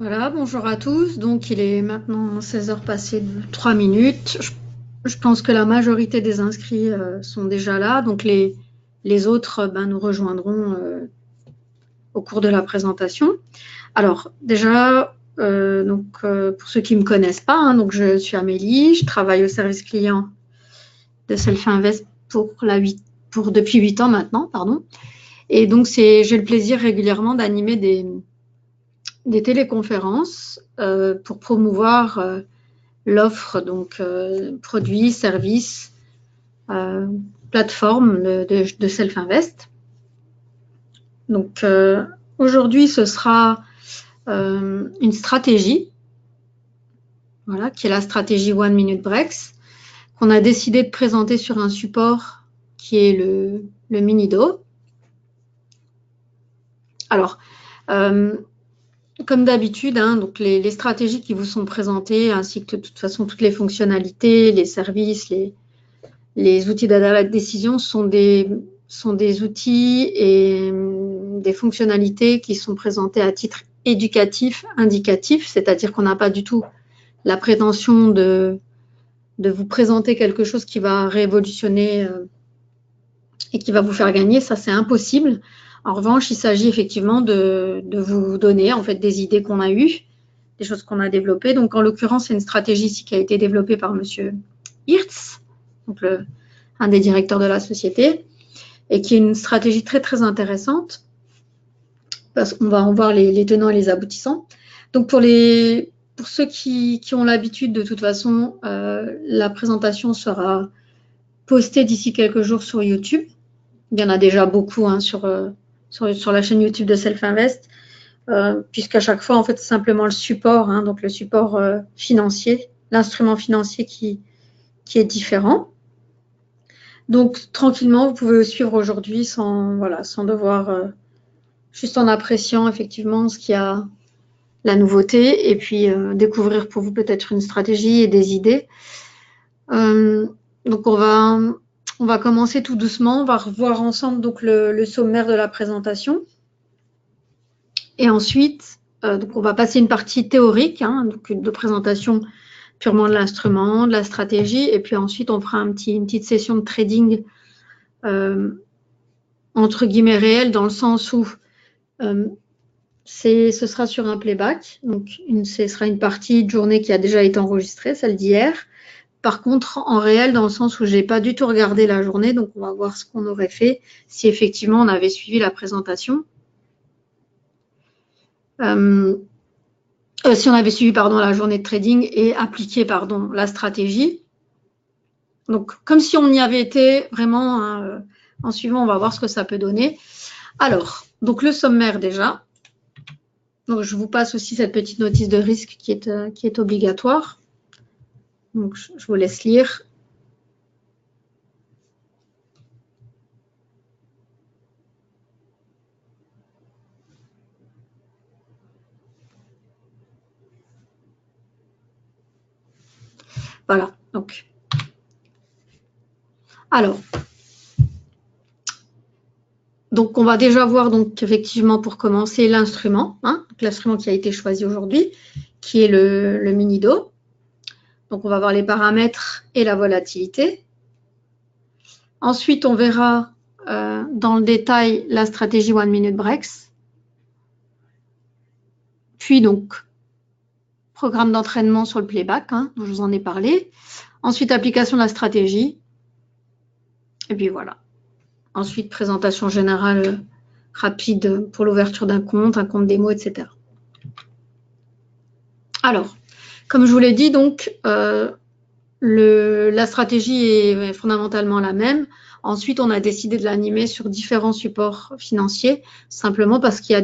Voilà, bonjour à tous. Donc, il est maintenant 16 heures passées de 3 minutes. Je pense que la majorité des inscrits sont déjà là. Donc, les autres nous rejoindront au cours de la présentation. Alors, déjà, pour ceux qui ne me connaissent pas, hein, donc je suis Amélie, je travaille au service client de Self-Invest depuis 8 ans maintenant, pardon. Et donc, j'ai le plaisir régulièrement d'animer des téléconférences pour promouvoir l'offre, donc produits, services, euh, plateforme de Self-Invest. Donc aujourd'hui, ce sera une stratégie, voilà, qui est la stratégie One Minute Breaks, qu'on a décidé de présenter sur un support qui est le Minido. Alors, comme d'habitude, hein, donc les stratégies qui vous sont présentées, ainsi que de toute façon toutes les fonctionnalités, les services, les outils d'aide à la décision sont des outils et des fonctionnalités qui sont présentées à titre éducatif, indicatif, c'est-à-dire qu'on n'a pas du tout la prétention de vous présenter quelque chose qui va révolutionner et qui va vous faire gagner, ça c'est impossible. En revanche, il s'agit effectivement de vous donner en fait des idées qu'on a eues, des choses qu'on a développées. Donc en l'occurrence, c'est une stratégie ici qui a été développée par Monsieur Hirtz, donc un des directeurs de la société, et qui est une stratégie très très intéressante, parce qu'on va en voir les tenants et les aboutissants. Donc pour ceux qui ont l'habitude, de toute façon, la présentation sera postée d'ici quelques jours sur YouTube. Il y en a déjà beaucoup hein, sur la chaîne YouTube de Self-Invest, puisqu'à chaque fois, en fait, c'est simplement le support, hein, donc le support financier, l'instrument financier qui est différent. Donc, tranquillement, vous pouvez suivre aujourd'hui sans devoir, juste en appréciant effectivement ce qu'il y a, la nouveauté, et puis découvrir pour vous peut-être une stratégie et des idées. Donc, on va commencer tout doucement. On va revoir ensemble donc le sommaire de la présentation. Et ensuite, donc on va passer une partie théorique, hein, donc de présentation purement de l'instrument, de la stratégie, et puis ensuite on fera une petite session de trading entre guillemets réel, dans le sens où ce sera sur un playback, donc ce sera une partie de journée qui a déjà été enregistrée, celle d'hier. Par contre, en réel, dans le sens où j'ai pas du tout regardé la journée, donc on va voir ce qu'on aurait fait si effectivement on avait suivi la présentation. Si on avait suivi la journée de trading et appliqué la stratégie. Donc, comme si on y avait été vraiment hein, en suivant, on va voir ce que ça peut donner. Alors, donc le sommaire déjà. Donc, je vous passe aussi cette petite notice de risque qui est obligatoire. Donc, je vous laisse lire. Voilà, donc. Alors, donc on va déjà voir donc effectivement pour commencer l'instrument, hein, l'instrument qui a été choisi aujourd'hui, qui est le Minido. Donc on va voir les paramètres et la volatilité. Ensuite, on verra dans le détail la stratégie One Minute Breaks. Puis donc, programme d'entraînement sur le playback, hein, dont je vous en ai parlé. Ensuite, application de la stratégie. Et puis voilà. Ensuite, présentation générale rapide pour l'ouverture d'un compte, un compte démo, etc. Alors, comme je vous l'ai dit, donc, la stratégie est fondamentalement la même. Ensuite, on a décidé de l'animer sur différents supports financiers, simplement parce qu'il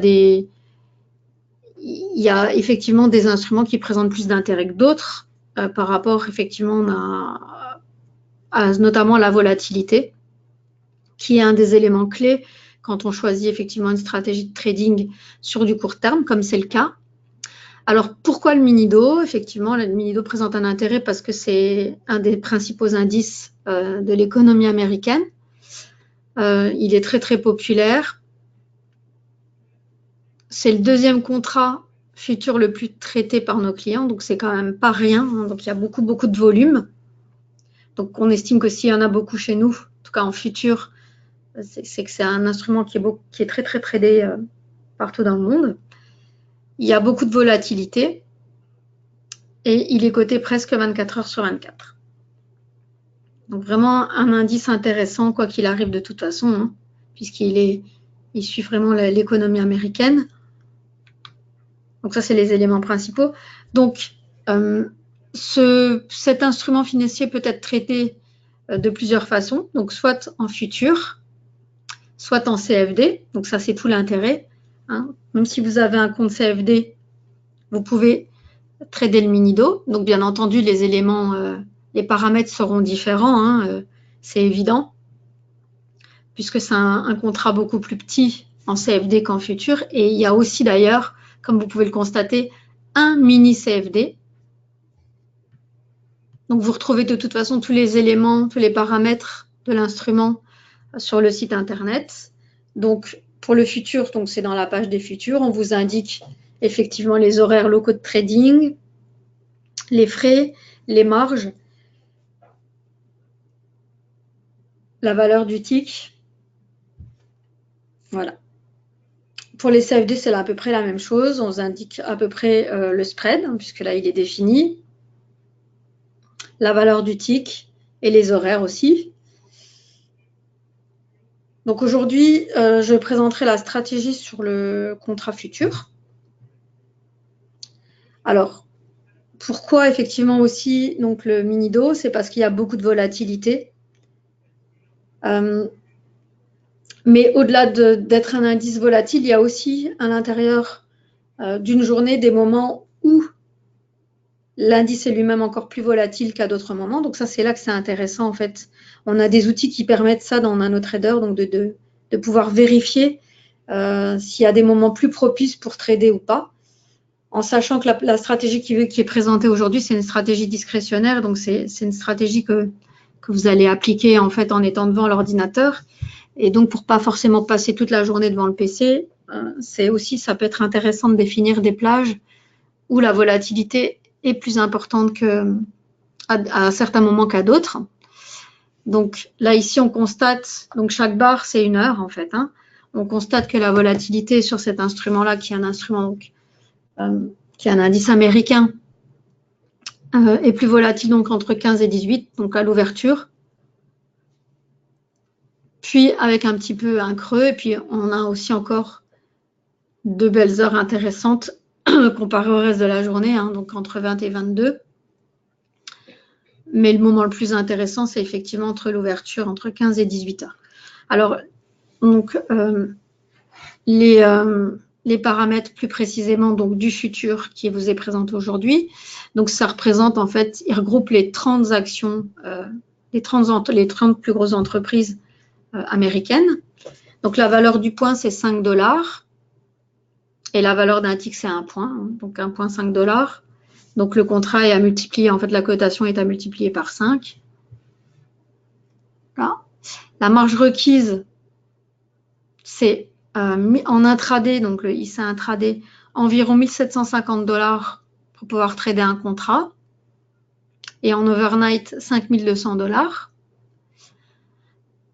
y a effectivement des instruments qui présentent plus d'intérêt que d'autres par rapport effectivement à notamment la volatilité, qui est un des éléments clés quand on choisit effectivement une stratégie de trading sur du court terme, comme c'est le cas. Alors, pourquoi le Minido? Effectivement, le Minido présente un intérêt parce que c'est un des principaux indices de l'économie américaine. Il est très, très populaire. C'est le deuxième contrat futur le plus traité par nos clients, donc c'est quand même pas rien, hein, donc il y a beaucoup de volume. Donc on estime que s'il y en a beaucoup chez nous, en tout cas en futur, c'est que c'est un instrument qui est très tradé partout dans le monde. Il y a beaucoup de volatilité et il est coté presque 24 heures sur 24. Donc vraiment un indice intéressant quoi qu'il arrive de toute façon, hein, puisqu'il suit vraiment l'économie américaine. Donc ça, c'est les éléments principaux. Donc cet instrument financier peut être traité de plusieurs façons, donc soit en futur, soit en CFD. Donc ça, c'est tout l'intérêt, hein. Même si vous avez un compte CFD, vous pouvez trader le mini-do. Donc bien entendu, les éléments, les paramètres seront différents, hein, c'est évident, puisque c'est un contrat beaucoup plus petit en CFD qu'en futur. Et il y a aussi d'ailleurs, comme vous pouvez le constater, un mini CFD. Donc vous retrouvez de toute façon tous les éléments, tous les paramètres de l'instrument sur le site internet. Donc pour le futur, donc c'est dans la page des futurs, on vous indique effectivement les horaires locaux de trading, les frais, les marges, la valeur du tick. Voilà. Pour les CFD, c'est à peu près la même chose. On vous indique à peu près le spread, hein, puisque là, il est défini. La valeur du tick et les horaires aussi. Donc aujourd'hui, je présenterai la stratégie sur le contrat futur. Alors, pourquoi effectivement aussi donc le mini-do? C'est parce qu'il y a beaucoup de volatilité. Mais au-delà d'être un indice volatile, il y a aussi à l'intérieur d'une journée des moments où l'indice est lui-même encore plus volatile qu'à d'autres moments. Donc ça, c'est là que c'est intéressant en fait. On a des outils qui permettent ça dans NanoTrader, donc de pouvoir vérifier s'il y a des moments plus propices pour trader ou pas, en sachant que la stratégie qui est présentée aujourd'hui, c'est une stratégie discrétionnaire, donc c'est une stratégie que vous allez appliquer en fait en étant devant l'ordinateur. Et donc pour pas forcément passer toute la journée devant le PC, c'est aussi, ça peut être intéressant de définir des plages où la volatilité est plus importante à certains moments qu'à d'autres. Donc là, ici, on constate, donc chaque barre, c'est 1 heure en fait, hein. On constate que la volatilité sur cet instrument-là, qui est un instrument, donc, qui est un indice américain, est plus volatile donc entre 15 et 18, donc à l'ouverture. Puis avec un petit peu un creux, et puis on a aussi encore de belles heures intéressantes comparé au reste de la journée, hein, donc entre 20 et 22. Mais le moment le plus intéressant, c'est effectivement entre l'ouverture, entre 15 et 18 heures. Alors, donc, les paramètres plus précisément donc, du futur qui vous est présenté aujourd'hui. Donc, ça représente en fait, il regroupe les 30 actions, les 30 plus grosses entreprises américaines. Donc, la valeur du point, c'est 5 $. Et la valeur d'un tick, c'est 1 point, hein, donc 1 point 5 $. Donc, le contrat est à multiplier, en fait, la cotation est à multiplier par 5. Là. La marge requise, c'est en intraday, donc le IC intraday, environ 1 750 $ pour pouvoir trader un contrat. Et en overnight, 5 200 $.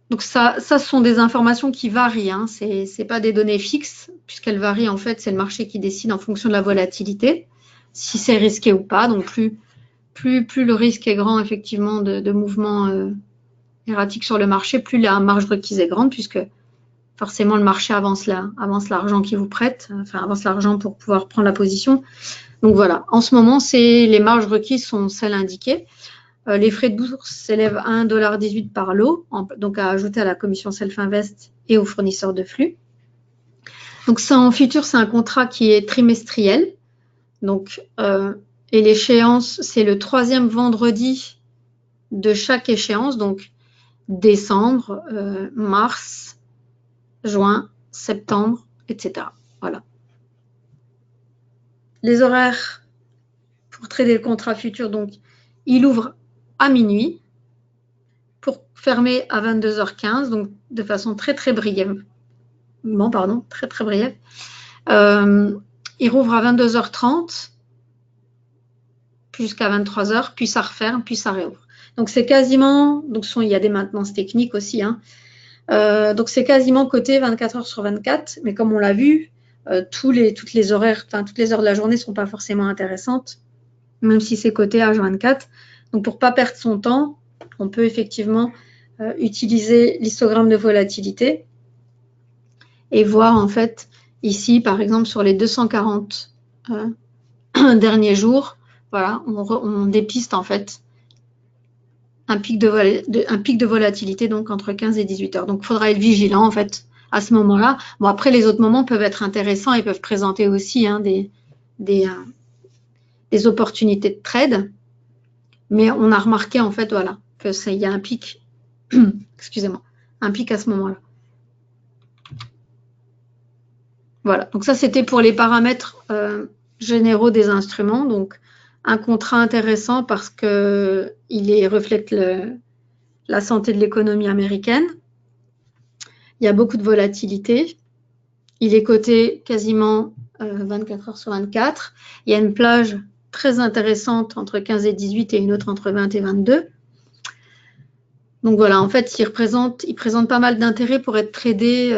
Donc ça, ce sont des informations qui varient, hein. Ce n'est pas des données fixes, puisqu'elles varient en fait, c'est le marché qui décide en fonction de la volatilité, si c'est risqué ou pas. Donc plus le risque est grand effectivement de mouvements erratiques sur le marché, plus la marge requise est grande, puisque forcément le marché avance l'argent qu'il vous prête, enfin avance l'argent pour pouvoir prendre la position. Donc voilà, en ce moment, les marges requises sont celles indiquées. Les frais de bourse s'élèvent à 1,18 $ par lot, donc à ajouter à la commission self-invest et aux fournisseurs de flux. Donc ça, en futur, c'est un contrat qui est trimestriel. Donc, et l'échéance, c'est le 3e vendredi de chaque échéance, donc décembre, mars, juin, septembre, etc. Voilà. Les horaires pour trader le contrat futur, donc, il ouvre à minuit pour fermer à 22h15, donc de façon très briève. Bon, pardon, très briève. il rouvre à 22h30 jusqu'à 23h, puis ça referme, puis ça réouvre. Donc c'est quasiment, donc il y a des maintenances techniques aussi, hein. Donc c'est quasiment coté 24h/24, mais comme on l'a vu, toutes les heures de la journée ne sont pas forcément intéressantes, même si c'est coté H24. Donc pour ne pas perdre son temps, on peut effectivement utiliser l'histogramme de volatilité et voir en fait ici, par exemple, sur les 240 derniers jours, voilà, on dépiste en fait un pic de volatilité donc entre 15 et 18 heures. Donc il faudra être vigilant en fait à ce moment-là. Bon, après les autres moments peuvent être intéressants et peuvent présenter aussi des opportunités de trade, mais on a remarqué en fait voilà que il y a un pic, excusez-moi, un pic à ce moment-là. Voilà, donc ça c'était pour les paramètres généraux des instruments. Donc un contrat intéressant parce que il reflète la santé de l'économie américaine. Il y a beaucoup de volatilité. Il est coté quasiment 24h/24. Il y a une plage très intéressante entre 15 et 18 et une autre entre 20 et 22. Donc voilà, en fait, il présente pas mal d'intérêt pour être tradé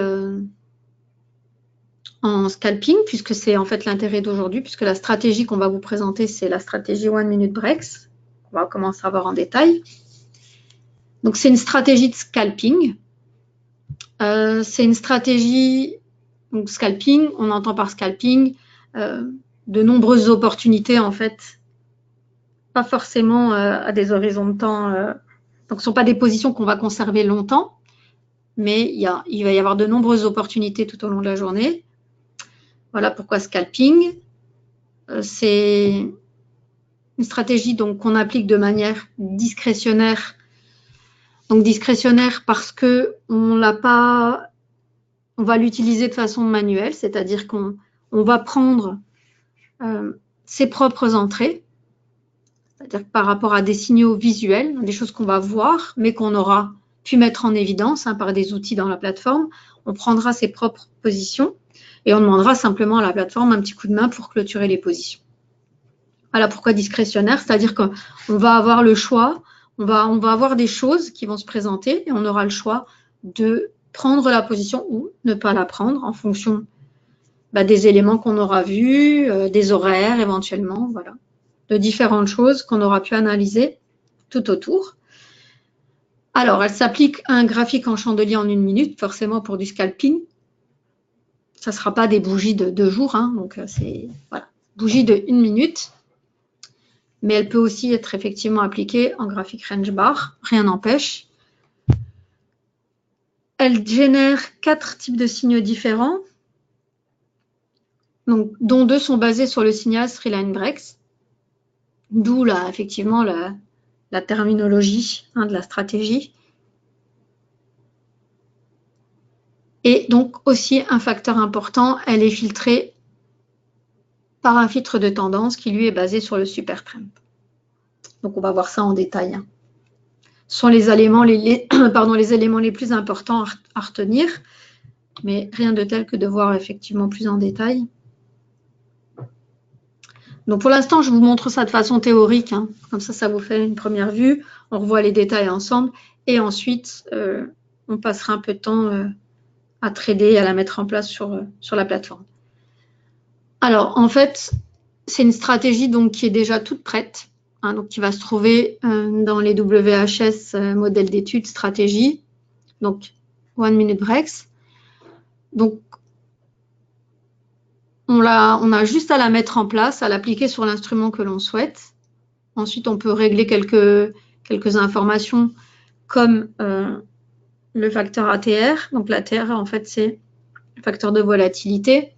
en scalping, puisque c'est en fait l'intérêt d'aujourd'hui, puisque la stratégie qu'on va vous présenter, c'est la stratégie One Minute Breaks. On va commencer à voir en détail. Donc c'est une stratégie de scalping. C'est une stratégie, donc scalping, on entend par scalping de nombreuses opportunités en fait, pas forcément à des horizons de temps, donc ce ne sont pas des positions qu'on va conserver longtemps, mais il va y avoir de nombreuses opportunités tout au long de la journée. Voilà pourquoi scalping. C'est une stratégie donc qu'on applique de manière discrétionnaire. Donc discrétionnaire parce que on va l'utiliser de façon manuelle, c'est-à-dire qu'on va prendre ses propres entrées, c'est-à-dire par rapport à des signaux visuels, des choses qu'on va voir, mais qu'on aura pu mettre en évidence par des outils dans la plateforme. On prendra ses propres positions et on demandera simplement à la plateforme un petit coup de main pour clôturer les positions. Voilà pourquoi discrétionnaire, c'est-à-dire qu'on va avoir le choix, on va avoir des choses qui vont se présenter et on aura le choix de prendre la position ou ne pas la prendre en fonction des éléments qu'on aura vus, des horaires éventuellement, voilà, de différentes choses qu'on aura pu analyser tout autour. Alors, elle s'applique à un graphique en chandelier en 1 minute, forcément pour du scalping. Ça ne sera pas des bougies de 2 jours, hein, donc c'est voilà, bougie de 1 minute. Mais elle peut aussi être effectivement appliquée en graphique range bar, rien n'empêche. Elle génère 4 types de signaux différents, donc, dont 2 sont basés sur le signal Three-Line Breaks, d'où effectivement la terminologie de la stratégie. Et donc aussi un facteur important, elle est filtrée par un filtre de tendance qui lui est basé sur le super trend. Donc on va voir ça en détail. Ce sont les éléments les plus importants à retenir, mais rien de tel que de voir effectivement plus en détail. Donc pour l'instant, je vous montre ça de façon théorique, hein. Comme ça vous fait une première vue. On revoit les détails ensemble et ensuite, on passera un peu de temps à trader et à la mettre en place sur la plateforme. Alors en fait, c'est une stratégie donc qui est déjà toute prête, hein, donc qui va se trouver dans les WHS modèles d'études stratégie, donc One Minute Breaks. Donc on a juste à la mettre en place, à l'appliquer sur l'instrument que l'on souhaite. Ensuite, on peut régler quelques informations comme le facteur ATR. Donc l'ATR, en fait, c'est le facteur de volatilité.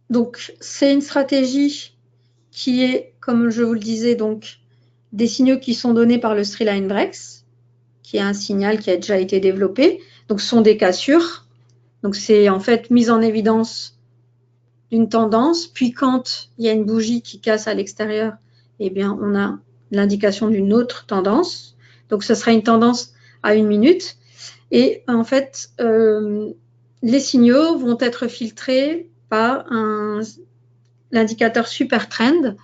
Donc, c'est une stratégie qui est, comme je vous le disais, donc des signaux qui sont donnés par le Three-Line Breaks, qui est un signal qui a déjà été développé. Donc, ce sont des cassures. Donc, c'est en fait mise en évidence d'une tendance. Puis, quand il y a une bougie qui casse à l'extérieur, eh bien, on a l'indication d'une autre tendance. Donc, ce sera une tendance à 1 minute. Et en fait, les signaux vont être filtrés par l'indicateur super trend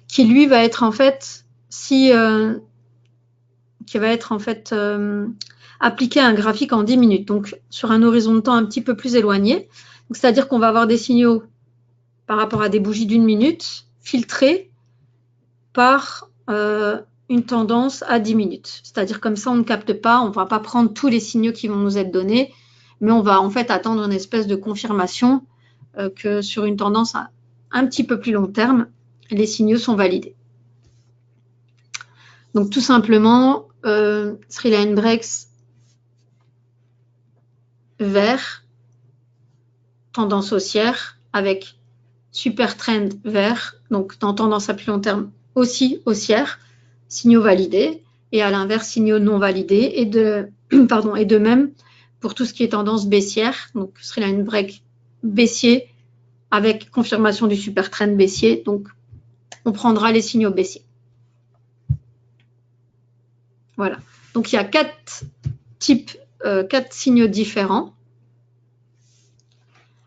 qui lui va être en fait appliqué à un graphique en 10 minutes, donc sur un horizon de temps un petit peu plus éloigné. C'est-à-dire qu'on va avoir des signaux par rapport à des bougies d'1 minute filtrés par une tendance à 10 minutes. C'est-à-dire comme ça, on ne capte pas, on ne va pas prendre tous les signaux qui vont nous être donnés, mais on va en fait attendre une espèce de confirmation que sur une tendance un petit peu plus long terme, les signaux sont validés. Donc tout simplement, Sri Line Breaks vert, tendance haussière, avec super trend vert, donc dans tendance à plus long terme aussi haussière, signaux validés, et à l'inverse, signaux non validés, et de même pour tout ce qui est tendance baissière, donc Sri Line Break baissier, avec confirmation du super trend baissier, donc on prendra les signaux baissiers. Voilà. Donc il y a 4 signaux différents.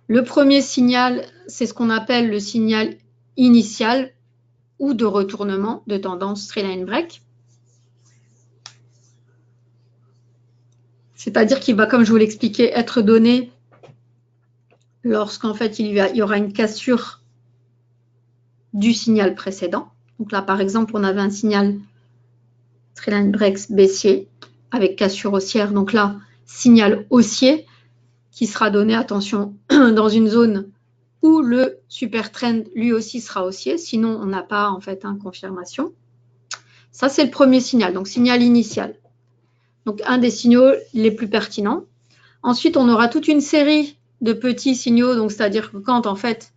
Le premier signal, c'est ce qu'on appelle le signal initial ou de retournement de tendance Sri Line Break. C'est-à-dire qu'il va, comme je vous l'expliquais, être donné lorsqu'en fait il y aura une cassure du signal précédent. Donc là, par exemple, on avait un signal Sri Line Breaks baissier avec cassure haussière. Donc là, signal haussier qui sera donné, attention, dans une zone où le super trend lui aussi sera haussier. Sinon, on n'a pas en fait confirmation. Ça, c'est le premier signal, donc signal initial. Donc, un des signaux les plus pertinents. Ensuite, on aura toute une série de petits signaux, donc c'est-à-dire que quand, en fait,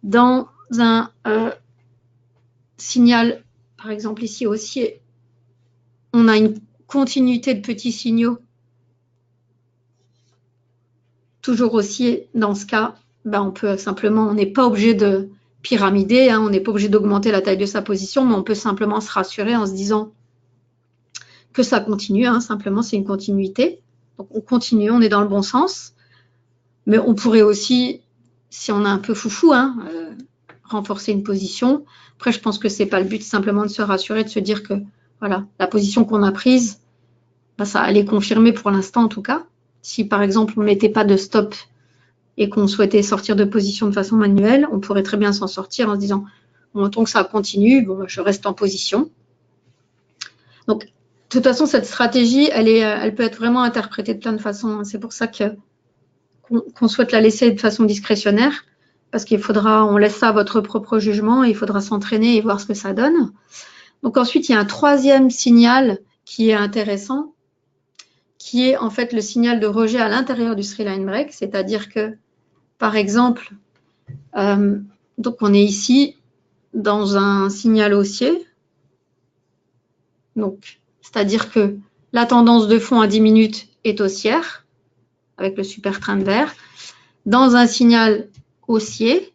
dans un signal, par exemple ici haussier, on a une continuité de petits signaux, toujours haussier, dans ce cas, ben on peut simplement, on n'est pas obligé de pyramider, on n'est pas obligé d'augmenter la taille de sa position, mais on peut simplement se rassurer en se disant que ça continue, simplement c'est une continuité. Donc on continue, on est dans le bon sens, mais on pourrait aussi, si on est un peu foufou, renforcer une position. Après, je pense que c'est pas le but, simplement de se rassurer, de se dire que voilà, la position qu'on a prise, ben, ça allait confirmer pour l'instant en tout cas. Si par exemple on ne mettait pas de stop et qu'on souhaitait sortir de position de façon manuelle, on pourrait très bien s'en sortir en se disant bon, tant que ça continue, bon, je reste en position. Donc, de toute façon, cette stratégie, elle peut être vraiment interprétée de plein de façons. C'est pour ça qu'on souhaite la laisser de façon discrétionnaire, parce on laisse ça à votre propre jugement et il faudra s'entraîner et voir ce que ça donne. Donc ensuite, il y a un troisième signal qui est intéressant, qui est en fait le signal de rejet à l'intérieur du Sri Line Break, c'est-à-dire que, par exemple, donc on est ici dans un signal haussier, donc c'est-à-dire que la tendance de fond à 10 minutes est haussière, avec le super trend vert, dans un signal haussier,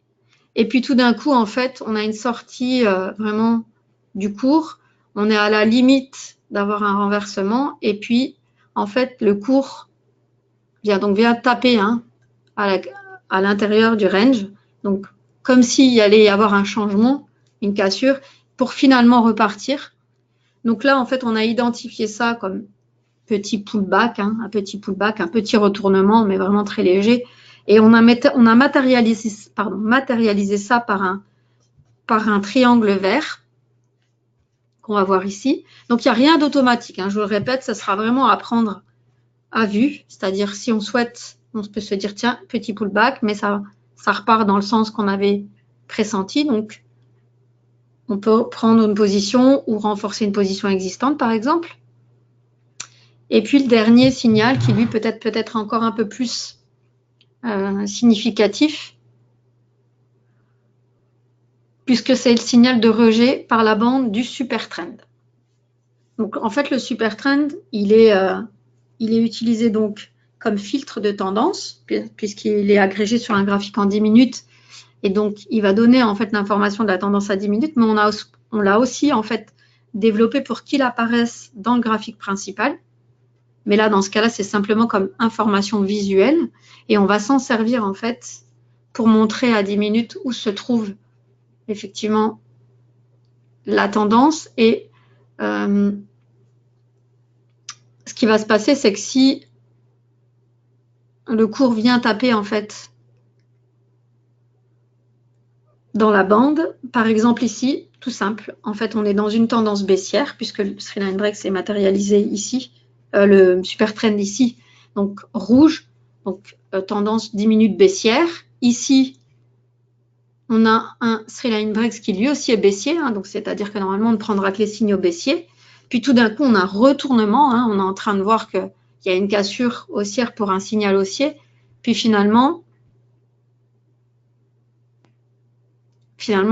et puis tout d'un coup, en fait, on a une sortie vraiment du cours, on est à la limite d'avoir un renversement, et puis, en fait, le cours vient taper à l'intérieur du range, donc comme s'il allait y avoir un changement, une cassure, pour finalement repartir. Donc là, en fait, on a identifié ça comme petit pullback, un petit retournement, mais vraiment très léger. Et on a matérialisé ça par un triangle vert qu'on va voir ici. Donc, il n'y a rien d'automatique. Je vous le répète, ça sera vraiment à prendre à vue. C'est-à-dire, si on souhaite, on peut se dire, tiens, petit pullback, mais ça repart dans le sens qu'on avait pressenti. Donc, on peut prendre une position ou renforcer une position existante, par exemple. Et puis, le dernier signal qui, lui, peut-être encore un peu plus significatif, puisque c'est le signal de rejet par la bande du super trend. Donc, en fait, le super trend, il est utilisé donc comme filtre de tendance, puisqu'il est agrégé sur un graphique en 10 minutes, et donc il va donner en fait l'information de la tendance à 10 minutes, mais on l'a aussi en fait développé pour qu'il apparaisse dans le graphique principal. Mais là, dans ce cas-là, c'est simplement comme information visuelle et on va s'en servir en fait pour montrer à 10 minutes où se trouve effectivement la tendance. Et ce qui va se passer, c'est que si le cours vient taper en fait dans la bande, par exemple ici, tout simple, en fait on est dans une tendance baissière puisque le Sreeline Break s'est matérialisé ici, le super trend ici, donc rouge, donc tendance 10 minutes baissière. Ici, on a un Sreeline Break qui lui aussi est baissier, hein, donc c'est-à-dire que normalement on ne prendra que les signaux baissiers. Puis tout d'un coup on a un retournement, hein, on est en train de voir qu'il y a une cassure haussière pour un signal haussier. Puis finalement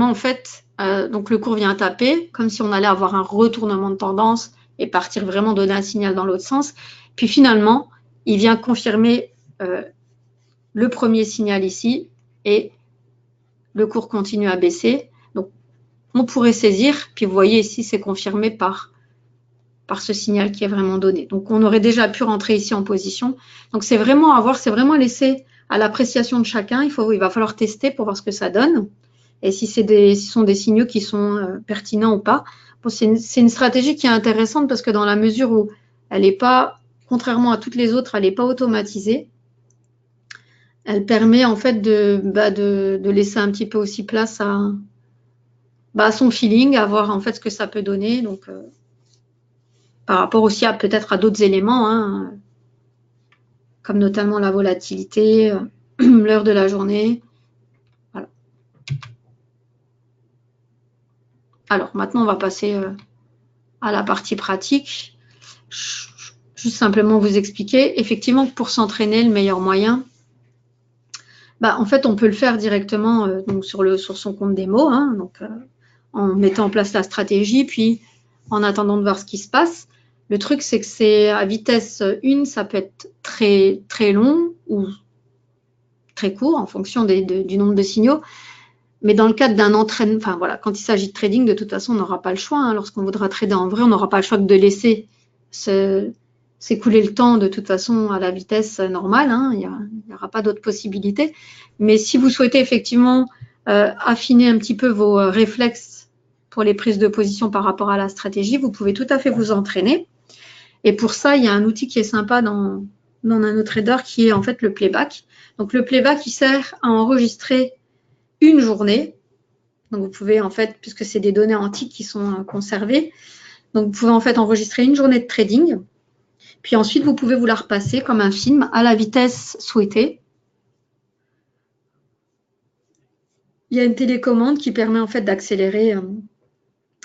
en fait, donc le cours vient taper, comme si on allait avoir un retournement de tendance et partir vraiment donner un signal dans l'autre sens. Puis finalement, il vient confirmer le premier signal ici et le cours continue à baisser. Donc, on pourrait saisir, puis vous voyez ici, c'est confirmé par ce signal qui est vraiment donné. Donc, on aurait déjà pu rentrer ici en position. Donc, c'est vraiment à voir, c'est vraiment laissé à l'appréciation de chacun. Il va falloir tester pour voir ce que ça donne. Et si ce sont des signaux qui sont pertinents ou pas. Bon, c'est une stratégie qui est intéressante parce que dans la mesure où elle n'est pas, contrairement à toutes les autres, elle n'est pas automatisée. Elle permet en fait de laisser un petit peu aussi place à son feeling, à voir en fait ce que ça peut donner. Donc, par rapport aussi peut-être à d'autres éléments, hein, comme notamment la volatilité, l'heure de la journée. Voilà. Alors maintenant, on va passer à la partie pratique. Juste simplement vous expliquer. Effectivement, pour s'entraîner, le meilleur moyen, en fait, on peut le faire directement donc sur son compte démo, hein, donc, en mettant en place la stratégie, puis en attendant de voir ce qui se passe. Le truc, c'est que c'est à vitesse 1, ça peut être très, très long ou très court en fonction du nombre de signaux. Mais dans le cadre d'un entraînement, enfin voilà, quand il s'agit de trading, de toute façon, on n'aura pas le choix. Hein. Lorsqu'on voudra trader en vrai, on n'aura pas le choix que de laisser s'écouler le temps de toute façon à la vitesse normale. Hein. Il n'y aura pas d'autre possibilité. Mais si vous souhaitez effectivement affiner un petit peu vos réflexes pour les prises de position par rapport à la stratégie, vous pouvez tout à fait vous entraîner. Et pour ça, il y a un outil qui est sympa dans NanoTrader qui est en fait le playback. Donc le playback, il sert à enregistrer une journée. Donc vous pouvez en fait, puisque c'est des données antiques qui sont conservées, donc vous pouvez en fait enregistrer une journée de trading. Puis ensuite, vous pouvez vous la repasser comme un film à la vitesse souhaitée. Il y a une télécommande qui permet en fait d'accélérer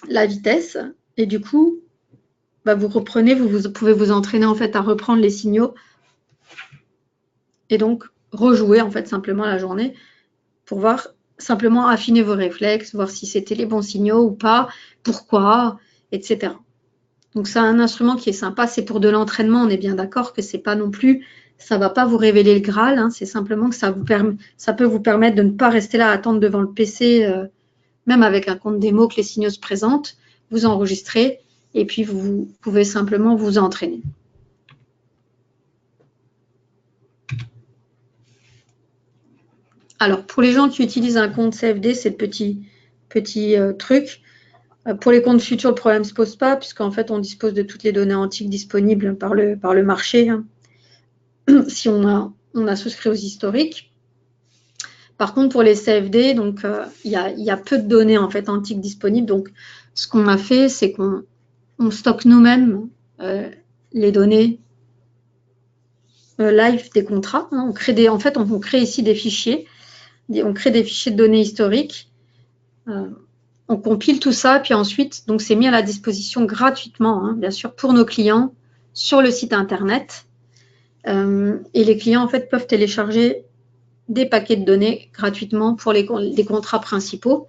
la vitesse. Et du coup, vous reprenez, vous pouvez vous entraîner en fait à reprendre les signaux et donc rejouer en fait simplement la journée pour voir, simplement affiner vos réflexes, voir si c'était les bons signaux ou pas, pourquoi, etc. Donc c'est un instrument qui est sympa, c'est pour de l'entraînement, on est bien d'accord que c'est pas non plus, ça ne va pas vous révéler le Graal, hein, c'est simplement que ça peut vous permettre de ne pas rester là à attendre devant le PC, même avec un compte démo que les signaux se présentent, vous enregistrez et puis vous pouvez simplement vous entraîner. Alors pour les gens qui utilisent un compte CFD, c'est le petit truc. Pour les comptes futurs, le problème ne se pose pas, puisqu'en fait, on dispose de toutes les données antiques disponibles par le marché, hein, si on a souscrit aux historiques. Par contre, pour les CFD, donc il y a peu de données en fait antiques disponibles. Donc, ce qu'on a fait, c'est qu'on stocke nous-mêmes les données live des contrats. Hein. On crée ici des fichiers. On crée des fichiers de données historiques. On compile tout ça, puis ensuite, donc c'est mis à la disposition gratuitement, hein, bien sûr, pour nos clients sur le site internet. Et les clients, en fait, peuvent télécharger des paquets de données gratuitement pour les contrats principaux.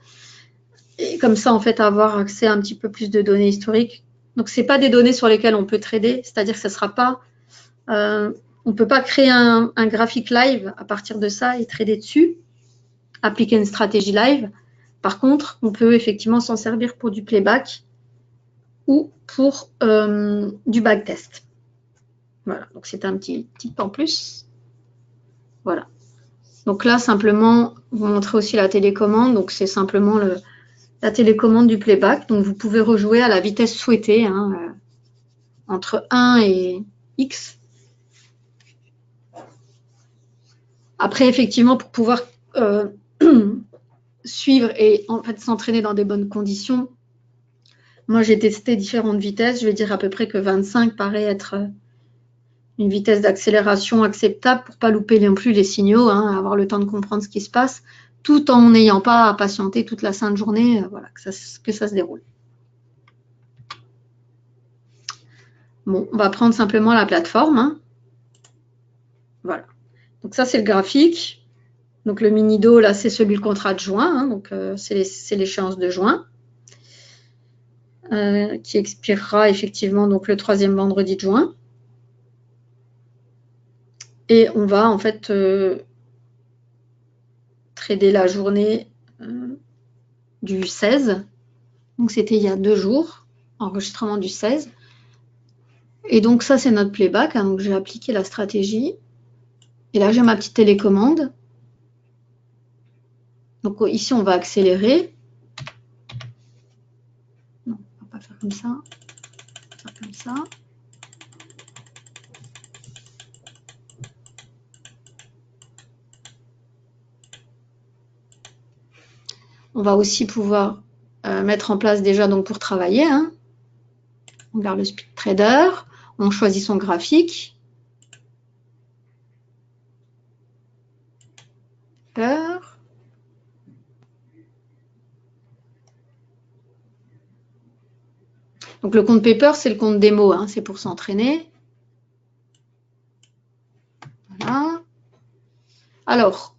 Et comme ça, en fait, avoir accès à un petit peu plus de données historiques. Donc, ce n'est pas des données sur lesquelles on peut trader, c'est-à-dire que ça sera pas... on ne peut pas créer un graphique live à partir de ça et trader dessus, appliquer une stratégie live. Par contre, on peut effectivement s'en servir pour du playback ou pour du backtest. Voilà, donc c'est un petit tip en plus. Voilà. Donc là, simplement, vous montrez aussi la télécommande. Donc c'est simplement la télécommande du playback. Donc vous pouvez rejouer à la vitesse souhaitée, hein, entre 1 et X. Après, effectivement, pour pouvoir suivre et en fait s'entraîner dans des bonnes conditions, moi j'ai testé différentes vitesses. Je vais dire à peu près que 25 paraît être une vitesse d'accélération acceptable pour ne pas louper non plus les signaux, hein, avoir le temps de comprendre ce qui se passe, tout en n'ayant pas à patienter toute la sainte journée, voilà, que ça se déroule. Bon, on va prendre simplement la plateforme. Hein. Voilà. Donc ça, c'est le graphique. Donc le mini-do, là, c'est celui le contrat de juin. Hein, donc c'est l'échéance de juin. Qui expirera effectivement donc le 3e vendredi de juin. Et on va en fait trader la journée du 16. Donc c'était il y a 2 jours, enregistrement du 16. Et donc ça c'est notre playback, hein, donc j'ai appliqué la stratégie. Et là j'ai ma petite télécommande. Donc ici on va accélérer. Non, on va pas faire comme ça. On va faire comme ça. On va aussi pouvoir mettre en place déjà donc pour travailler. Hein. On regarde le speed trader, on choisit son graphique. Donc le compte paper, c'est le compte démo, hein, c'est pour s'entraîner. Voilà. Alors,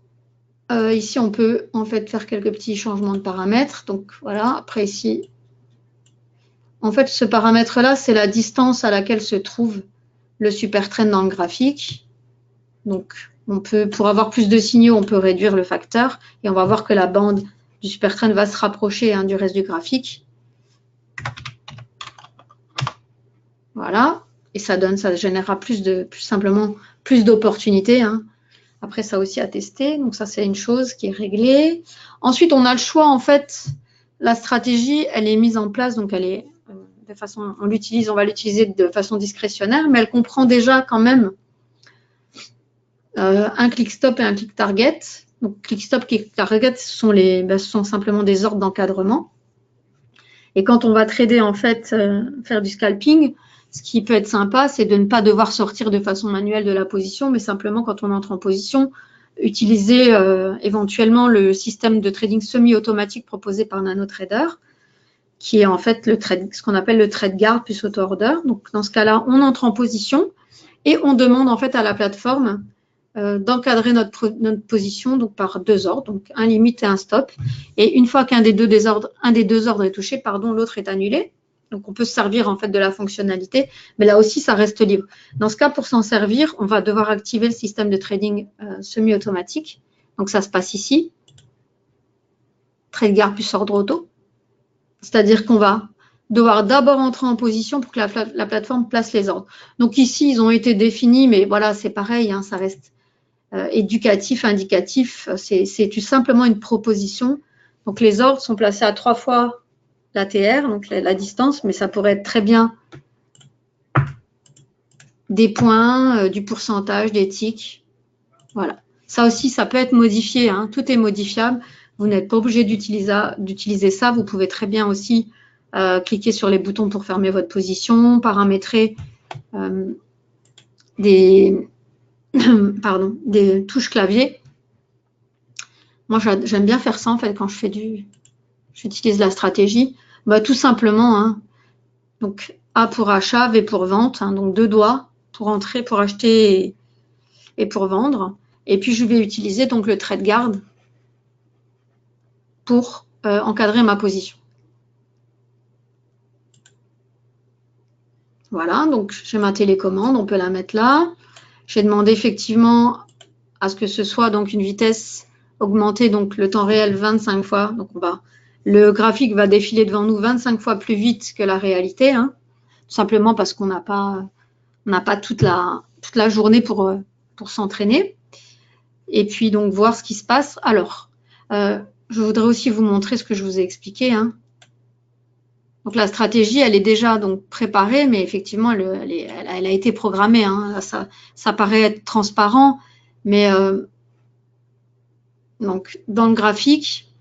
ici, on peut en fait faire quelques petits changements de paramètres. Donc voilà, après ici, en fait, ce paramètre-là, c'est la distance à laquelle se trouve le super trend dans le graphique. Donc, on peut, pour avoir plus de signaux, on peut réduire le facteur et on va voir que la bande du super trend va se rapprocher hein, du reste du graphique. Voilà, et ça générera plus simplement plus d'opportunités. Hein. Après, ça aussi à tester. Donc ça, c'est une chose qui est réglée. Ensuite, on a le choix, en fait, la stratégie, elle est mise en place, donc elle est de façon, on va l'utiliser de façon discrétionnaire, mais elle comprend déjà quand même un click stop et un click target. Donc click stop, click target, ce sont simplement des ordres d'encadrement. Et quand on va trader, en fait, faire du scalping, ce qui peut être sympa, c'est de ne pas devoir sortir de façon manuelle de la position, mais simplement quand on entre en position, utiliser éventuellement le système de trading semi-automatique proposé par NanoTrader, qui est en fait ce qu'on appelle le trade guard plus auto-order. Donc dans ce cas-là, on entre en position et on demande en fait à la plateforme d'encadrer notre position donc par 2 ordres, donc un limite et un stop. Et une fois qu'un des deux ordres est touché, l'autre est annulé. Donc, on peut se servir en fait de la fonctionnalité, mais là aussi, ça reste libre. Dans ce cas, pour s'en servir, on va devoir activer le système de trading semi-automatique. Donc, ça se passe ici. Trade guard plus ordre auto. C'est-à-dire qu'on va devoir d'abord entrer en position pour que la plateforme place les ordres. Donc, ici, ils ont été définis, mais voilà, c'est pareil, hein, ça reste éducatif, indicatif. C'est tout simplement une proposition. Donc, les ordres sont placés à 3 fois l'ATR, donc la distance, mais ça pourrait être très bien des points, du pourcentage, des ticks. Voilà. Ça aussi, ça peut être modifié. Hein. Tout est modifiable. Vous n'êtes pas obligé d'utiliser ça. Vous pouvez très bien aussi cliquer sur les boutons pour fermer votre position, paramétrer des touches clavier. Moi, j'aime bien faire ça en fait quand j'utilise la stratégie. Bah, tout simplement, hein. Donc A pour achat, V pour vente, hein, donc 2 doigts pour entrer, pour acheter et pour vendre. Et puis je vais utiliser donc le trade guard pour encadrer ma position. Voilà, donc j'ai ma télécommande, on peut la mettre là. J'ai demandé effectivement à ce que ce soit donc une vitesse augmentée, donc le temps réel 25 fois. Donc le graphique va défiler devant nous 25 fois plus vite que la réalité, hein, tout simplement parce qu'on n'a pas on n'a pas toute la journée pour s'entraîner. Et puis donc voir ce qui se passe. Alors, je voudrais aussi vous montrer ce que je vous ai expliqué, hein. Donc la stratégie, elle est déjà donc préparée, mais effectivement, elle a été programmée, hein. Ça paraît être transparent, mais donc dans le graphique,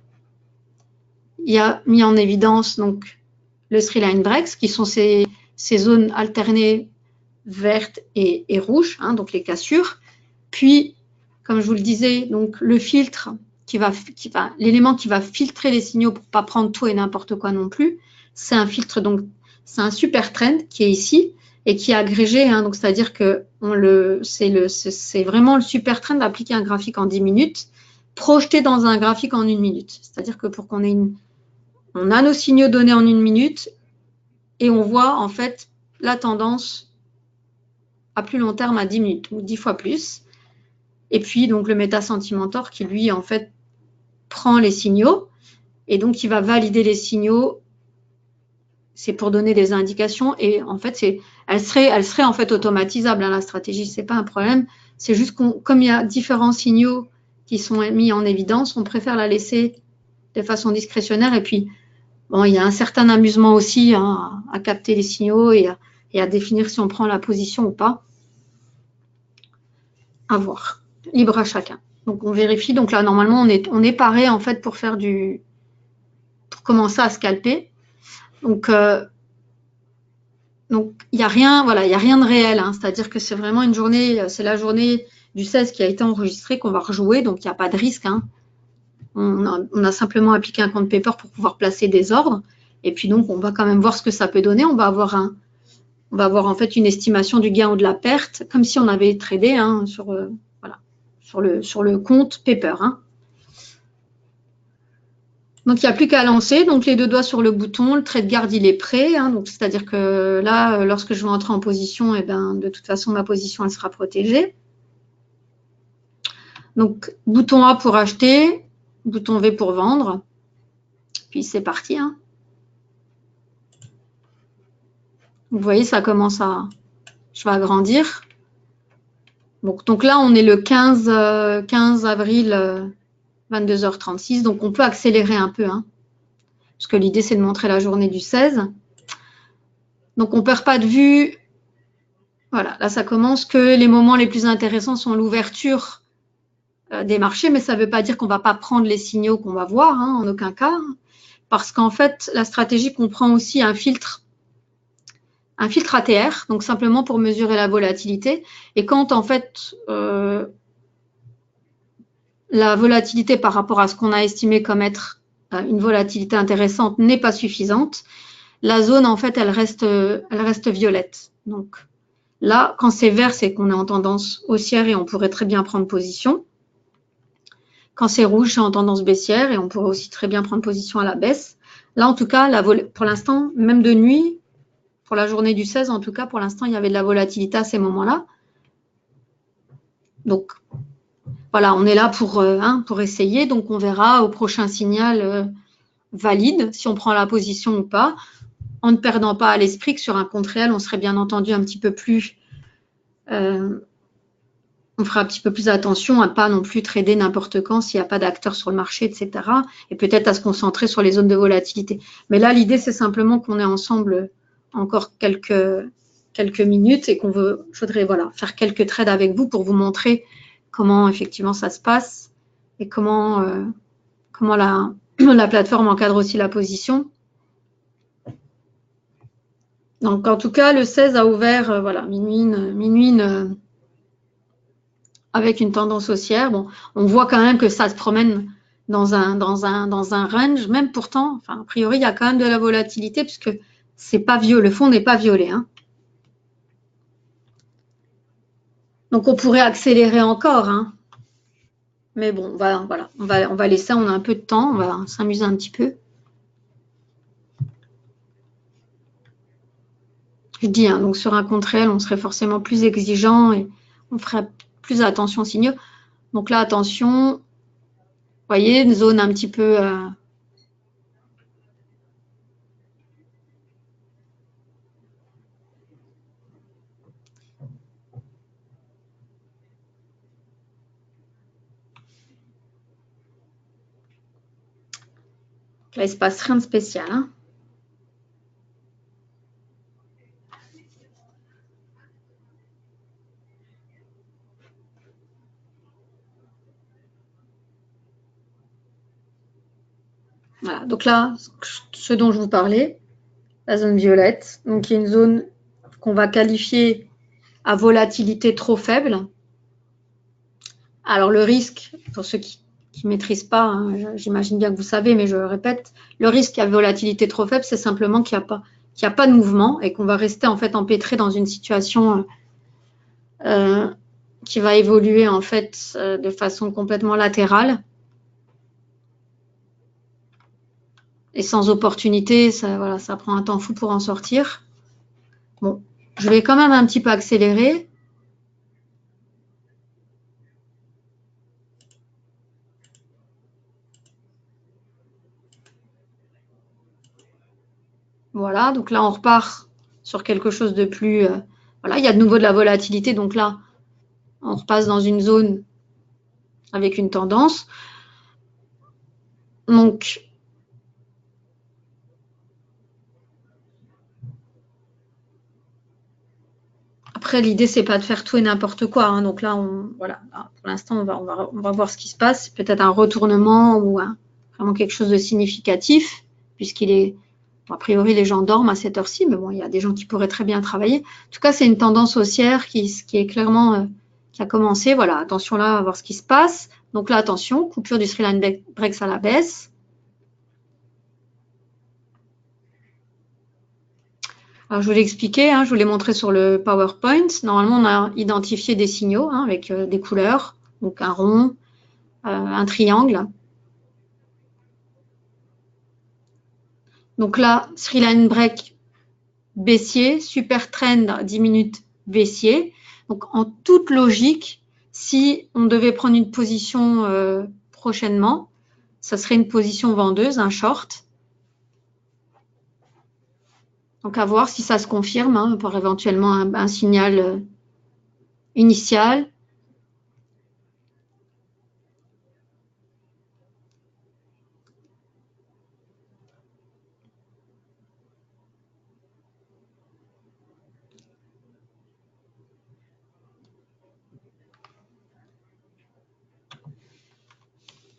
il y a mis en évidence donc le three line breaks, qui sont ces zones alternées vertes et rouges, hein, donc les cassures. Puis, comme je vous le disais, donc le filtre l'élément qui va filtrer les signaux pour pas prendre tout et n'importe quoi non plus, c'est un filtre, donc c'est un super trend qui est ici et qui est agrégé, hein, donc c'est-à-dire que c'est vraiment le super trend d'appliquer un graphique en 10 minutes, projeté dans un graphique en 1 minute. C'est-à-dire que pour qu'on ait on a nos signaux donnés en 1 minute et on voit en fait la tendance à plus long terme à 10 minutes, ou 10 fois plus. Et puis donc le MetaSentimentor qui lui en fait prend les signaux et donc il va valider les signaux. C'est pour donner des indications et en fait elle serait en fait automatisable, hein, la stratégie, c'est pas un problème. C'est juste comme il y a différents signaux qui sont mis en évidence, on préfère la laisser de façon discrétionnaire. Et puis bon, il y a un certain amusement aussi, hein, à capter les signaux et à définir si on prend la position ou pas. À voir, libre à chacun. Donc on vérifie. Donc là normalement on est paré en fait pour commencer à scalper. Donc il y a rien, voilà, il y a rien de réel, hein. C'est-à-dire que c'est vraiment une journée, c'est la journée du 16 qui a été enregistrée qu'on va rejouer, donc il n'y a pas de risque, hein. On a simplement appliqué un compte paper pour pouvoir placer des ordres. Et puis donc on va quand même voir ce que ça peut donner. On va avoir en fait une estimation du gain ou de la perte, comme si on avait tradé, hein, sur le compte paper, hein. Donc, il n'y a plus qu'à lancer. Donc, les 2 doigts sur le bouton. Le trait de garde, il est prêt, hein. Donc, c'est-à-dire que là, lorsque je vais entrer en position, eh ben, de toute façon, ma position, elle sera protégée. Donc, bouton A pour acheter, bouton V pour vendre. Puis, c'est parti, hein. Vous voyez, ça commence je vais agrandir. Bon, donc là, on est le 15 avril, 22h36. Donc, on peut accélérer un peu, hein, parce que l'idée, c'est de montrer la journée du 16. Donc, on ne perd pas de vue. Voilà, là, ça commence que les moments les plus intéressants sont l'ouverture des marchés, mais ça ne veut pas dire qu'on ne va pas prendre les signaux qu'on va voir, hein, en aucun cas, parce qu'en fait, la stratégie comprend aussi un filtre ATR, donc simplement pour mesurer la volatilité. Et quand, en fait, la volatilité par rapport à ce qu'on a estimé comme être une volatilité intéressante n'est pas suffisante, la zone, en fait, elle reste violette. Donc, là, quand c'est vert, c'est qu'on est en tendance haussière et on pourrait très bien prendre position. Quand c'est rouge, c'est en tendance baissière et on pourrait aussi très bien prendre position à la baisse. Là, en tout cas, pour l'instant, même de nuit, pour la journée du 16, en tout cas, pour l'instant, il y avait de la volatilité à ces moments-là. Donc, voilà, on est là pour essayer. Donc, on verra au prochain signal valide si on prend la position ou pas, en ne perdant pas à l'esprit que sur un compte réel, on serait bien entendu un petit peu plus... on fera un petit peu plus attention à ne pas non plus trader n'importe quand s'il n'y a pas d'acteurs sur le marché, etc. Et peut-être à se concentrer sur les zones de volatilité. Mais là, l'idée, c'est simplement qu'on est ensemble encore quelques minutes et je voudrais faire quelques trades avec vous pour vous montrer comment effectivement ça se passe et comment la plateforme encadre aussi la position. Donc, en tout cas, le 16 a ouvert, minuit avec une tendance haussière. Bon, on voit quand même que ça se promène dans un range, même pourtant, enfin, a priori, il y a quand même de la volatilité puisque c'est pas le fond n'est pas violet, hein. Donc, on pourrait accélérer encore, hein. Mais bon, on va laisser, on a un peu de temps, on va s'amuser un petit peu. Je dis, hein, donc sur un compte réel, on serait forcément plus exigeant et on ferait plus attention aux signaux. Donc là, attention, vous voyez, une zone un petit peu... Là, il ne se passe rien de spécial. Hein. Voilà. Donc là, ce dont je vous parlais, la zone violette, donc il y a une zone qu'on va qualifier à volatilité trop faible. Alors le risque, pour ceux qui ne maîtrisent pas, hein, j'imagine bien que vous savez, mais je le répète, le risque à volatilité trop faible, c'est simplement qu'il n'y a pas de mouvement et qu'on va rester en fait empêtré dans une situation qui va évoluer en fait de façon complètement latérale et sans opportunité. Ça, voilà, ça prend un temps fou pour en sortir. Bon, je vais quand même un petit peu accélérer. Voilà, donc là on repart sur quelque chose de plus. Voilà, il y a de nouveau de la volatilité, donc là on repasse dans une zone avec une tendance. Donc après l'idée c'est pas de faire tout et n'importe quoi. Hein. Donc là voilà, pour l'instant on va voir ce qui se passe. Peut-être un retournement ou vraiment quelque chose de significatif puisqu'il est a priori les gens dorment à cette heure-ci, mais bon il y a des gens qui pourraient très bien travailler. En tout cas c'est une tendance haussière qui est clairement qui a commencé. Voilà, attention là à voir ce qui se passe. Donc là attention, coupure du Sri Lanka Breaks à la baisse. Alors, je vous l'ai expliqué, hein, je vous l'ai montré sur le PowerPoint. Normalement, on a identifié des signaux hein, avec des couleurs, donc un rond, un triangle. Donc là, Sri Lanka Break baissier, super trend 10 minutes baissier. Donc en toute logique, si on devait prendre une position prochainement, ça serait une position vendeuse, un short. Donc à voir si ça se confirme hein, par éventuellement un signal initial.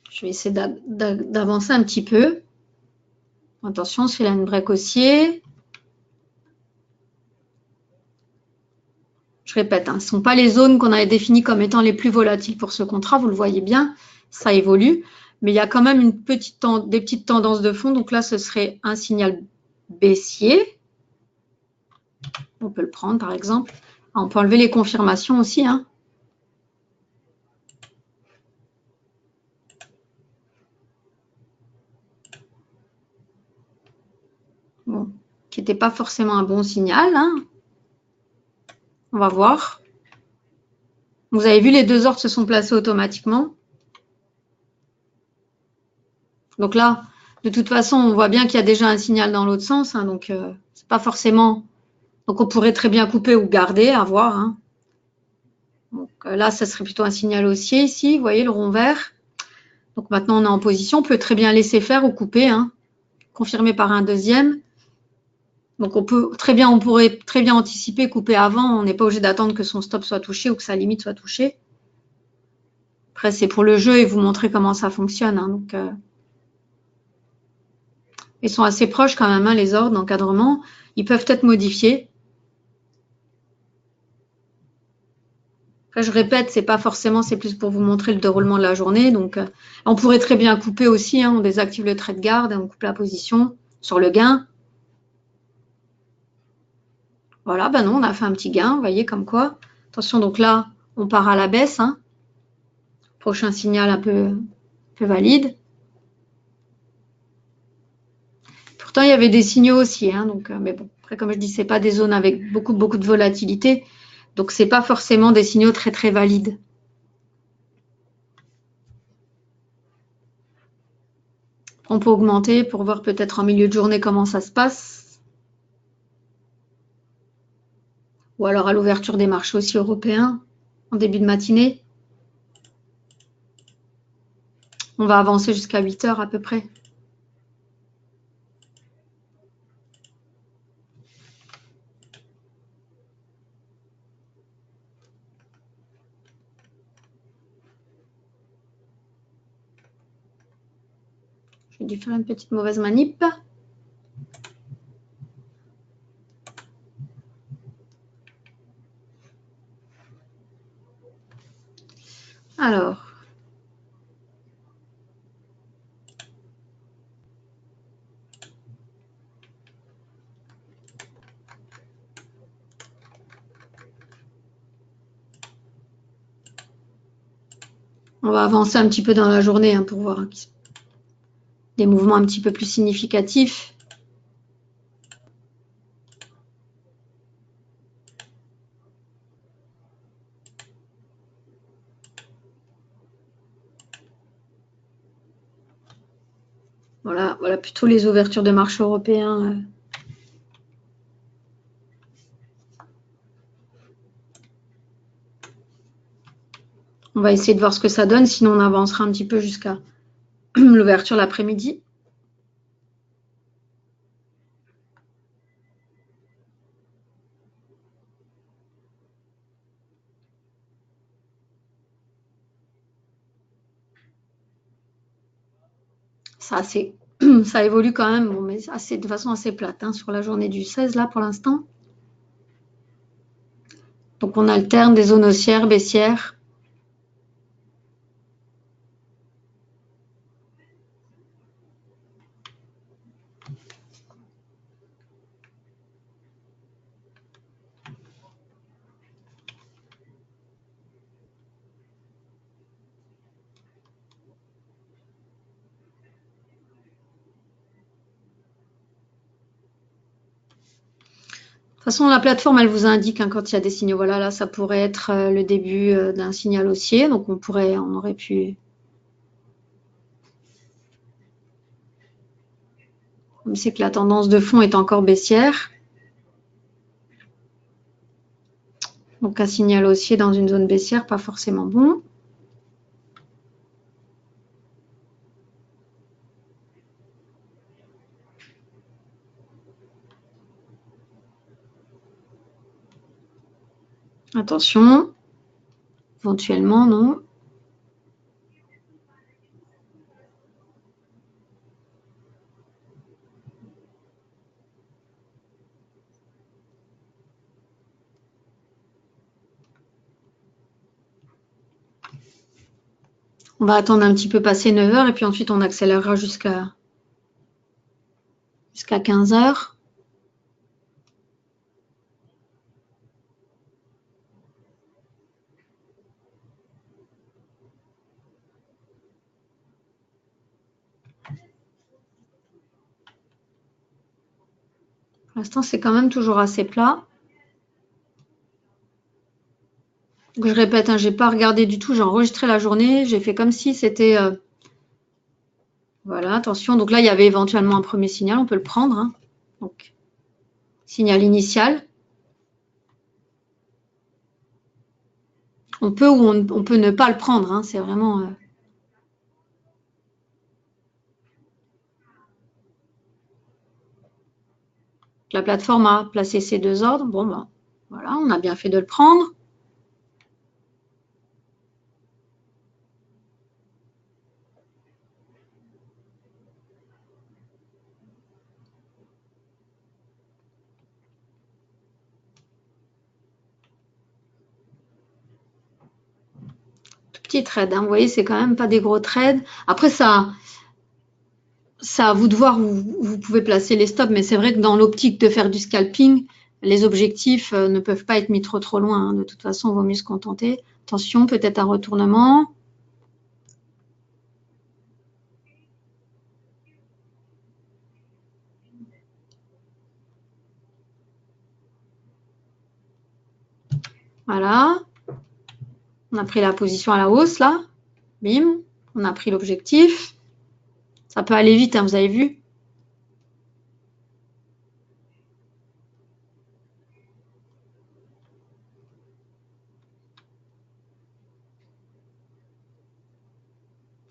Je vais essayer d'avancer un petit peu. Attention, c'est là une break haussier. Je répète, hein, ce ne sont pas les zones qu'on avait définies comme étant les plus volatiles pour ce contrat. Vous le voyez bien, ça évolue. Mais il y a quand même des petites tendances de fond. Donc là, ce serait un signal baissier. On peut le prendre, par exemple. On peut enlever les confirmations aussi. Hein. Bon, qui n'était pas forcément un bon signal. Hein. On va voir. Vous avez vu, les deux ordres se sont placés automatiquement. Donc là, de toute façon, on voit bien qu'il y a déjà un signal dans l'autre sens. Hein, donc, c'est pas forcément... Donc, on pourrait très bien couper ou garder, à voir. Hein. Donc là, ça serait plutôt un signal haussier ici. Vous voyez le rond vert. Donc maintenant, on est en position. On peut très bien laisser faire ou couper. Hein, confirmer par un deuxième. Donc on pourrait très bien anticiper, couper avant. On n'est pas obligé d'attendre que son stop soit touché ou que sa limite soit touchée. Après, c'est pour le jeu et vous montrer comment ça fonctionne. Hein, donc, ils sont assez proches quand même, hein, les ordres d'encadrement. Ils peuvent être modifiés. Après, je répète, c'est pas forcément, c'est plus pour vous montrer le déroulement de la journée. Donc, on pourrait très bien couper aussi. Hein, on désactive le trait de garde et on coupe la position sur le gain. Voilà, ben non, on a fait un petit gain, vous voyez, comme quoi. Attention, donc là, on part à la baisse. Hein. Prochain signal un peu valide. Pourtant, il y avait des signaux aussi. Hein, donc, mais bon, après, comme je dis, ce n'est pas des zones avec beaucoup de volatilité. Donc, ce n'est pas forcément des signaux très, très valides. On peut augmenter pour voir peut-être en milieu de journée comment ça se passe. Ou alors à l'ouverture des marchés aussi européens, en début de matinée. On va avancer jusqu'à 8 heures à peu près. J'ai dû faire une petite mauvaise manip. Alors. On va avancer un petit peu dans la journée hein, pour voir des mouvements un petit peu plus significatifs. Voilà plutôt les ouvertures de marché européens. On va essayer de voir ce que ça donne, sinon on avancera un petit peu jusqu'à l'ouverture l'après-midi. Ça évolue quand même, bon, mais de façon assez plate hein, sur la journée du 16 là pour l'instant. Donc on alterne des zones haussières, baissières. De toute façon, la plateforme, elle vous indique hein, quand il y a des signaux. Voilà, là, ça pourrait être le début d'un signal haussier. Donc, on aurait pu. Comme c'est que la tendance de fond est encore baissière. Donc, un signal haussier dans une zone baissière, pas forcément bon. Attention. Éventuellement, non. On va attendre un petit peu passer 9 heures et puis ensuite on accélérera jusqu'à 15 heures. Pour l'instant, c'est quand même toujours assez plat. Donc, je répète, hein, j'ai pas regardé du tout, j'ai enregistré la journée, j'ai fait comme si c'était... voilà, attention. Donc là, il y avait éventuellement un premier signal, on peut le prendre. Hein. Donc, signal initial. On peut ou on peut ne pas le prendre, hein, c'est vraiment... La plateforme a placé ces deux ordres. Bon, ben, voilà, on a bien fait de le prendre. Tout petit trade, hein. Vous voyez, c'est quand même pas des gros trades. Après, ça à vous de voir où vous pouvez placer les stops, mais c'est vrai que dans l'optique de faire du scalping, les objectifs ne peuvent pas être mis trop loin. Hein. De toute façon, il vaut mieux se contenter. Attention, peut-être un retournement. Voilà. On a pris la position à la hausse, là. Bim. On a pris l'objectif. Ça peut aller vite, hein, vous avez vu.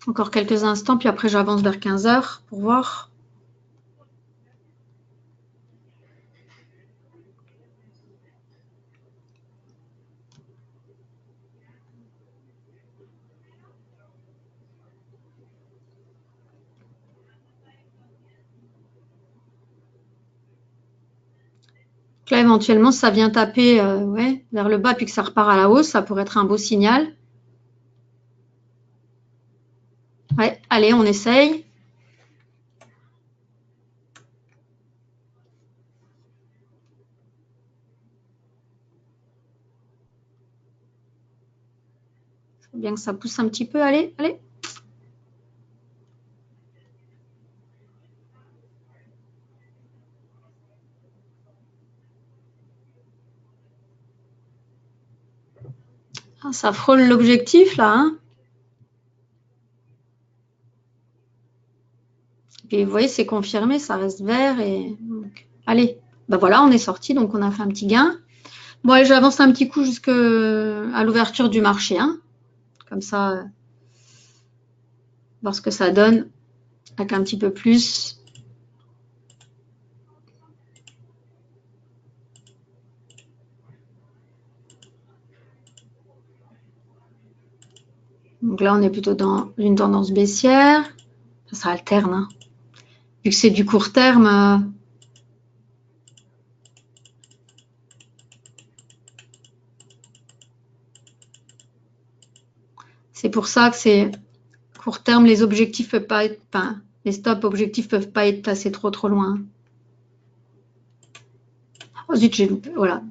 Encore quelques instants, puis après j'avance vers 15 heures pour voir. Donc là, éventuellement, ça vient taper ouais, vers le bas puis que ça repart à la hausse, ça pourrait être un beau signal. Ouais, allez, on essaye. Faut bien que ça pousse un petit peu. Allez, allez. Ah, ça frôle l'objectif là. Hein. Et vous voyez, c'est confirmé, ça reste vert. Et donc, allez, ben voilà, on est sorti, donc on a fait un petit gain. Bon, allez, j'avance un petit coup jusqu'à l'ouverture du marché. Hein. Comme ça, voir ce que ça donne avec un petit peu plus. Donc là, on est plutôt dans une tendance baissière. Ça alterne. Hein. Vu que c'est du court terme, c'est pour ça que c'est court terme. Les objectifs peuvent pas être, enfin, les stop objectifs peuvent pas être placés trop loin. Oh zut, j'ai loupé. Voilà,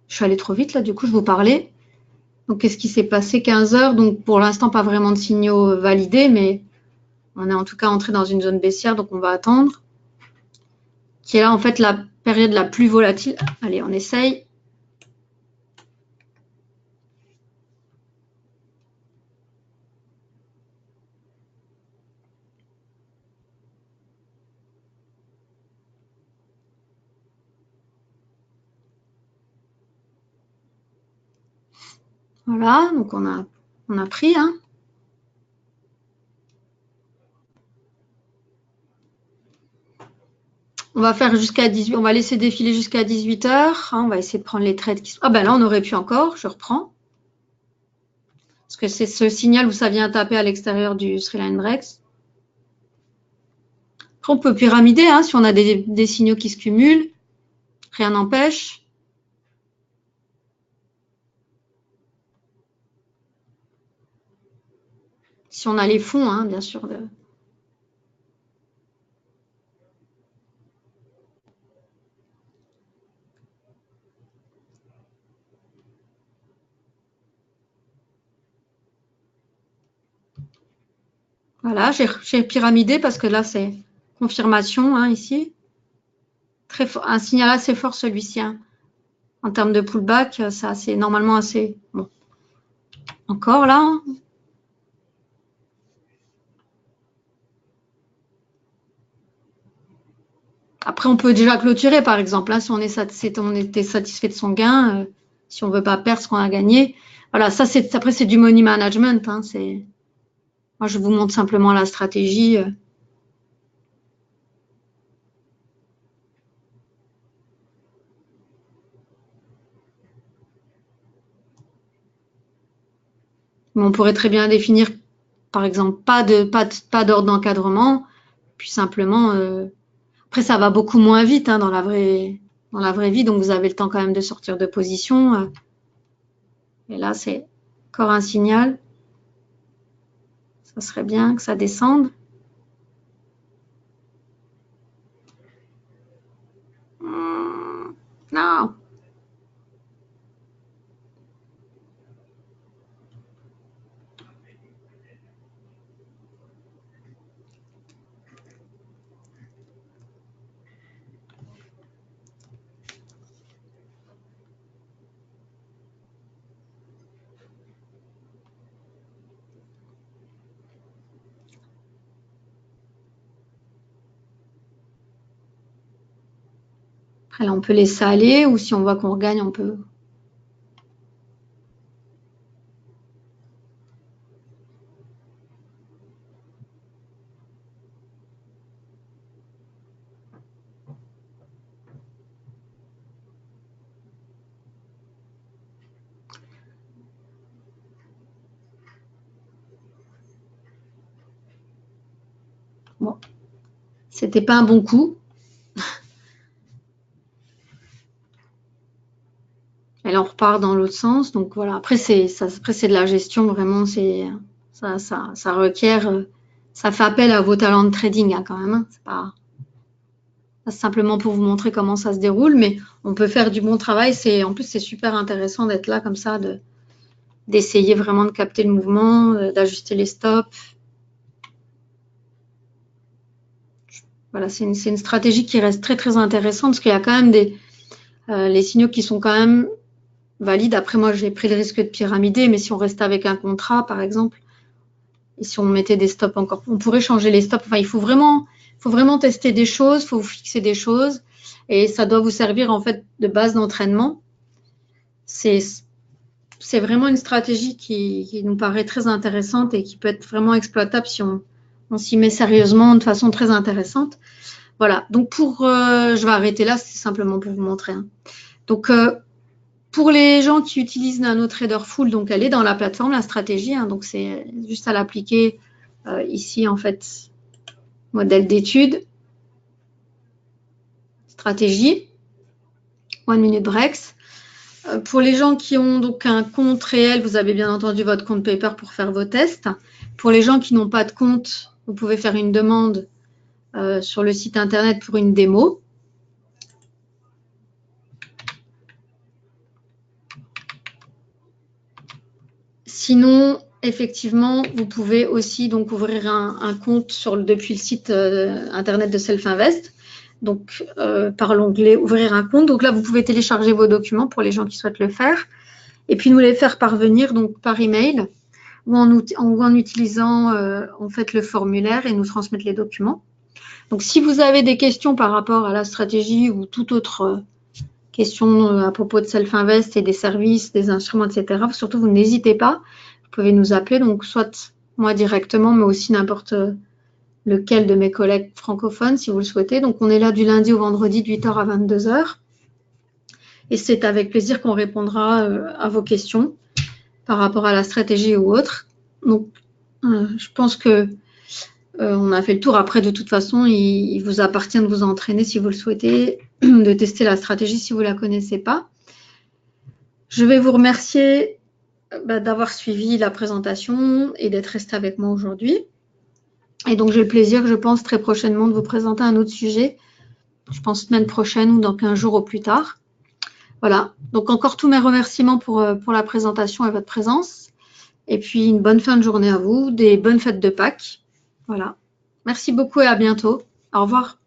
je suis allée trop vite là. Du coup, je vous parlais. Donc, qu'est-ce qui s'est passé 15 heures. Donc, pour l'instant, pas vraiment de signaux validés, mais on est en tout cas entré dans une zone baissière, donc on va attendre. Qui est là, en fait, la période la plus volatile. Allez, on essaye. Voilà, donc on a pris. Hein. On va faire jusqu'à 18, on va laisser défiler jusqu'à 18 heures. Hein, on va essayer de prendre les trades qui sont. Ah ben là, on aurait pu encore, je reprends. Parce que c'est ce signal où ça vient taper à l'extérieur du Sri Rex. Après, on peut pyramider hein, si on a des signaux qui se cumulent. Rien n'empêche. Si on a les fonds, hein, bien sûr. Voilà, j'ai pyramidé parce que là, c'est confirmation hein, ici. Très fort, un signal assez fort celui-ci. Hein. En termes de pullback, c'est normalement assez. Bon. Encore là. Hein. Après, on peut déjà clôturer, par exemple, hein, si on était satisfait de son gain, si on veut pas perdre ce qu'on a gagné. Voilà, ça c'est après c'est du money management. Hein, moi je vous montre simplement la stratégie. Mais on pourrait très bien définir, par exemple, pas d'ordre d'encadrement, puis simplement. Après, ça va beaucoup moins vite hein, dans la vraie vie, donc vous avez le temps quand même de sortir de position. Et là, c'est encore un signal. Ça serait bien que ça descende. Non. Après, là, on peut laisser aller, ou si on voit qu'on regagne, on peut. Bon, c'était pas un bon coup. repart dans l'autre sens. Donc voilà, après c'est de la gestion, vraiment, ça requiert, ça fait appel à vos talents de trading hein, quand même. Hein. C'est pas simplement pour vous montrer comment ça se déroule, mais on peut faire du bon travail. En plus, c'est super intéressant d'être là comme ça, d'essayer vraiment de capter le mouvement, d'ajuster les stops. Voilà, c'est une stratégie qui reste très très intéressante parce qu'il y a quand même les signaux qui sont quand même valides. Après, moi, j'ai pris le risque de pyramider, mais si on restait avec un contrat, par exemple, et si on mettait des stops encore, on pourrait changer les stops. Enfin, il faut vraiment tester des choses, il faut fixer des choses, et ça doit vous servir en fait de base d'entraînement. C'est vraiment une stratégie qui nous paraît très intéressante et qui peut être vraiment exploitable si on s'y met sérieusement de façon très intéressante. Voilà, donc je vais arrêter là, c'est simplement pour vous montrer. Hein. Donc, pour les gens qui utilisent NanoTrader Full, donc elle est dans la plateforme, la stratégie, hein, donc c'est juste à l'appliquer ici, en fait, modèle d'étude, stratégie, 1 minute breaks. Pour les gens qui ont donc un compte réel, vous avez bien entendu votre compte paper pour faire vos tests. Pour les gens qui n'ont pas de compte, vous pouvez faire une demande sur le site internet pour une démo. Sinon, effectivement, vous pouvez aussi donc ouvrir un compte depuis le site internet de Self-Invest, donc par l'onglet ouvrir un compte. Donc là, vous pouvez télécharger vos documents pour les gens qui souhaitent le faire, et puis nous les faire parvenir donc par email ou en utilisant en fait le formulaire et nous transmettre les documents. Donc si vous avez des questions par rapport à la stratégie ou toute autre question à propos de Self-Invest et des services, des instruments, etc., surtout vous n'hésitez pas. Vous pouvez nous appeler, donc soit moi directement, mais aussi n'importe lequel de mes collègues francophones, si vous le souhaitez. Donc, on est là du lundi au vendredi de 8h à 22h. Et c'est avec plaisir qu'on répondra à vos questions par rapport à la stratégie ou autre. Donc, je pense que on a fait le tour. Après, de toute façon, il vous appartient de vous entraîner si vous le souhaitez, de tester la stratégie si vous ne la connaissez pas. Je vais vous remercier d'avoir suivi la présentation et d'être resté avec moi aujourd'hui. Et donc, j'ai le plaisir, je pense, très prochainement de vous présenter un autre sujet. Je pense semaine prochaine ou dans 15 jours au plus tard. Voilà. Donc, encore tous mes remerciements pour la présentation et votre présence. Et puis, une bonne fin de journée à vous, des bonnes fêtes de Pâques. Voilà. Merci beaucoup et à bientôt. Au revoir.